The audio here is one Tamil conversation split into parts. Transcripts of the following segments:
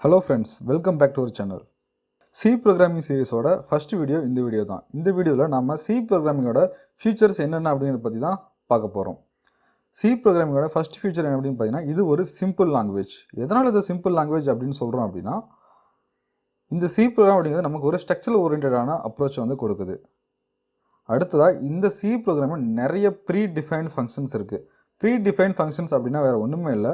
Hello friends, welcome back to our channel. C programming series oda first video இந்த வீடியோ தான். இந்த வீடியோல நாம C programming ஓட features என்னென்ன அப்படிங்கறத பத்தி தான் பார்க்க போறோம். C programming ஓட first feature என்ன அப்படினு பாத்தீங்கன்னா இது ஒரு simple language. எதனால இது simple language அப்படினு சொல்றோம் அப்படினா இந்த C program அப்படிங்கிறது நமக்கு ஒரு structural oriented ஆன approach வந்து கொடுக்குது. அடுத்ததா இந்த C programல நிறைய predefined functions இருக்கு. Predefined functions அப்படினா வேற ஒண்ணுமே இல்ல.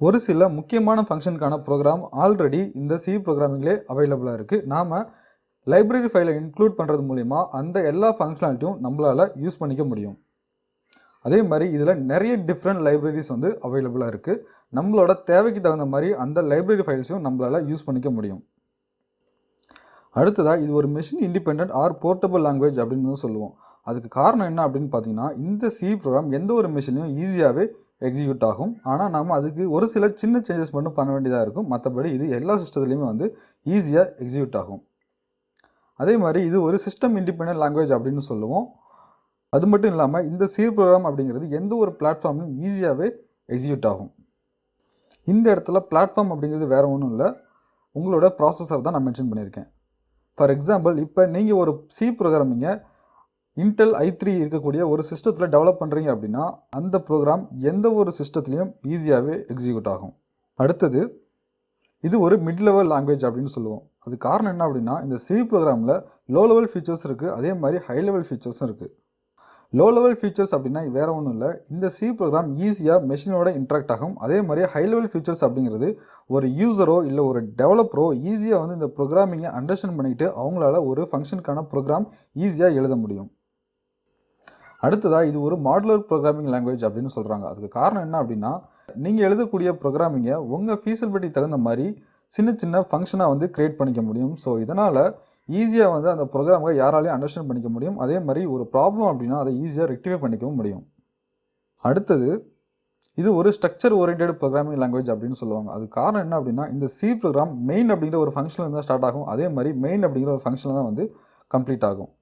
ஒரு சில முக்கியமான ஃபங்க்ஷனுக்கான ப்ரோக்ராம் ஆல்ரெடி இந்த C ப்ரோக்ராமிங்லே அவைலபிளா இருக்கு. நாம லைப்ரரி ஃபைலை இன்க்ளூட் பண்றது மூலமா அந்த எல்லா ஃபங்க்ஷனாலிட்டியும் நம்மளால யூஸ் பண்ணிக்க முடியும். அதே மாதிரி இதுல நிறைய டிஃபரண்ட் லைப்ரரிஸ் வந்து அவைலபிளா இருக்கு. நம்மளோட தேவைக்கு தகுந்த மாதிரி அந்த லைப்ரரி ஃபைல்ஸையும் நம்மளால யூஸ் பண்ணிக்க முடியும். அடுத்ததா இது ஒரு machine independent or portable language அப்படின்னு சொல்லுவோம். அதுக்கு காரணம் என்ன அப்படின்னு பார்த்தீங்கன்னா இந்த C ப்ரோக்ராம் எந்த ஒரு மெஷினையும் ஈஸியாகவே எக்ஸிக்யூட் ஆகும். ஆனால் நம்ம அதுக்கு ஒரு சில சின்ன சேஞ்சஸ் மட்டும் பண்ண வேண்டியதாக இருக்கும். மற்றபடி இது எல்லா சிஸ்டத்துலையுமே வந்து ஈஸியாக எக்ஸிக்யூட் ஆகும். அதே மாதிரி இது ஒரு சிஸ்டம் இண்டிபெண்டன்ட் லாங்குவேஜ் அப்படின்னு சொல்லுவோம். அது மட்டும் இல்லாமல் இந்த C ப்ரோக்ராம் அப்படிங்கிறது எந்த ஒரு பிளாட்ஃபார்ம்லையும் ஈஸியாகவே எக்ஸிக்யூட் ஆகும். இந்த இடத்துல பிளாட்ஃபார்ம் அப்படிங்கிறது வேறு ஒன்றும் இல்லை, உங்களோட ப்ராசஸர் தான் நான் மென்ஷன் பண்ணியிருக்கேன். ஃபார் எக்ஸாம்பிள் இப்போ நீங்கள் ஒரு C ப்ரோக்ராமிங்கை Intel i3 இருக்கக்கூடிய ஒரு சிஸ்டத்தில் டெவலப் பண்ணுறீங்க அப்படின்னா அந்த ப்ரோக்ராம் எந்த ஒரு சிஸ்டத்துலையும் ஈஸியாகவே எக்ஸிக்யூட் ஆகும். அடுத்தது இது ஒரு மிட் லெவல் லாங்குவேஜ் அப்படின்னு சொல்லுவோம். அது காரணம் என்ன அப்படின்னா இந்த C ப்ரோக்ராமில் லோ லெவல் ஃபீச்சர்ஸ் இருக்குது, அதே மாதிரி ஹை லெவல் ஃபீச்சர்ஸும் இருக்குது. லோ லெவல் ஃபீச்சர்ஸ் அப்படின்னா வேறு ஒன்றும் இல்லை, இந்த C ப்ரோக்ராம் ஈஸியாக மெஷினோட இன்ட்ராக்ட் ஆகும். அதே மாதிரி ஹை லெவல் ஃபீச்சர்ஸ் அப்படிங்கிறது ஒரு யூசரோ இல்லை ஒரு டெவலப்பரோ ஈஸியாக வந்து இந்த ப்ரோக்ராமிங்கை அண்டர்ஸ்டாண்ட் பண்ணிக்கிட்டு அவங்களால ஒரு ஃபங்க்ஷனுக்கான ப்ரோக்ராம் ஈஸியாக எழுத முடியும். அடுத்ததாக இது ஒரு மாடுலர் ப்ரோக்ராமிங் லாங்குவேஜ் அப்படின்னு சொல்கிறாங்க. அதுக்கு காரணம் என்ன அப்படின்னா நீங்கள் எழுதக்கூடிய ப்ரோக்ராமிங்கை உங்கள் ஃபீஸிபிலிட்டி தகுந்த மாதிரி சின்ன சின்ன ஃபங்க்ஷனாக வந்து க்ரியேட் பண்ணிக்க முடியும். ஸோ இதனால் ஈஸியாக வந்து அந்த ப்ரோக்ராமை யாராலையும் அண்டர்ஸ்டாண்ட் பண்ணிக்க முடியும். அதே மாதிரி ஒரு ப்ராப்ளம் அப்படின்னா அதை ஈஸியாக ரெக்டிஃபை பண்ணிக்கவும் முடியும். அடுத்தது இது ஒரு ஸ்ட்ரக்சர் ஓரியன்டட் ப்ரோக்ராமிங் லாங்குவேஜ் அப்படின்னு சொல்லுவாங்க. அது காரணம் என்ன அப்படின்னா இந்த C ப்ரோக்ராம் மெயின் அப்படிங்கிற ஒரு ஃபங்க்ஷனில் தான் ஸ்டார்ட் ஆகும். அதே மாதிரி மெயின் அப்படிங்கிற ஒரு ஃபங்க்ஷனில் தான் வந்து கம்ப்ளீட் ஆகும்.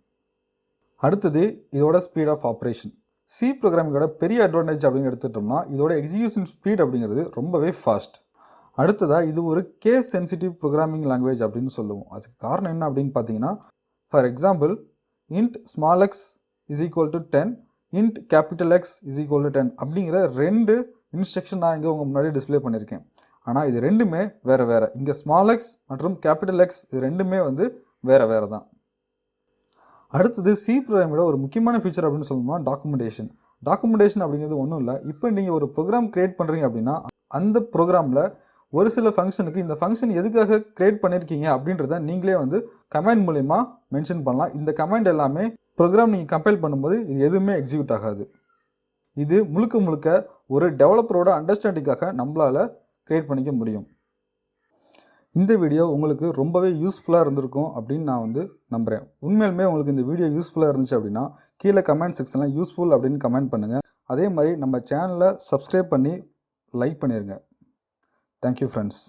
அடுத்தது இதோட ஸ்பீட் ஆஃப் ஆப்ரேஷன். C ப்ரோக்ராமிங்கோட பெரிய அட்வான்டேஜ் அப்படின்னு எடுத்துட்டோம்னா இதோட எக்ஸிக்யூஷன் ஸ்பீட் அப்படிங்கிறது ரொம்பவே ஃபாஸ்ட். அடுத்ததாக இது ஒரு கேஸ் சென்சிட்டிவ் ப்ரோக்ராமிங் லாங்குவேஜ் அப்படின்னு சொல்லுவோம். அதுக்கு காரணம் என்ன அப்படின்னு பார்த்தீங்கன்னா for example int small x is equal to 10, int capital X is equal to 10 அப்படிங்கிற ரெண்டு இன்ஸ்ட்ரக்ஷன் நான் இங்கே உங்கள் முன்னாடி டிஸ்பிளே பண்ணியிருக்கேன். ஆனால் இது ரெண்டுமே வேறு வேறு. இங்கே ஸ்மால் எக்ஸ் மற்றும் கேபிட்டல் எக்ஸ் இது ரெண்டுமே வந்து வேறு வேறு தான். அடுத்தது C ப்ரோக்ராமோட ஒரு முக்கியமான ஃபீச்சர் அப்படின்னு சொல்லணும்னா டாக்குமெண்டேஷன். டாக்குமெண்டேஷன் அப்படிங்கிறது ஒன்றும் இல்லை, இப்போ நீங்கள் ஒரு ப்ரோக்ராம் க்ரியேட் பண்ணுறீங்க அப்படின்னா அந்த ப்ரோக்ராமில் ஒரு சில ஃபங்க்ஷனுக்கு இந்த ஃபங்க்ஷன் எதுக்காக க்ரியேட் பண்ணியிருக்கீங்க அப்படின்றத நீங்களே வந்து கமெண்ட் மூலமா மென்ஷன் பண்ணலாம். இந்த கமெண்ட் எல்லாமே ப்ரோக்ராம் நீங்கள் கம்பைல் பண்ணும்போது இது எதுவுமே எக்ஸிக்யூட் ஆகாது. இது முழுக்க முழுக்க ஒரு டெவலப்பரோட அண்டர்ஸ்டாண்டிங்காக நம்மளால் க்ரியேட் பண்ணிக்க முடியும். இந்த வீடியோ உங்களுக்கு ரொம்பவே யூஸ்ஃபுல்லாக இருந்திருக்கும் அப்படின்னு நான் வந்து நம்புகிறேன். உண்மையிலுமே உங்களுக்கு இந்த வீடியோ யூஸ்ஃபுல்லாக இருந்துச்சு அப்படின்னா கீழே கமெண்ட் செக்ஷனில் யூஸ்ஃபுல் அப்படின்னு கமெண்ட் பண்ணுங்கள். அதே மாதிரி நம்ம சேனலை சப்ஸ்கிரைப் பண்ணி லைக் பண்ணிடுங்க. Thank you friends.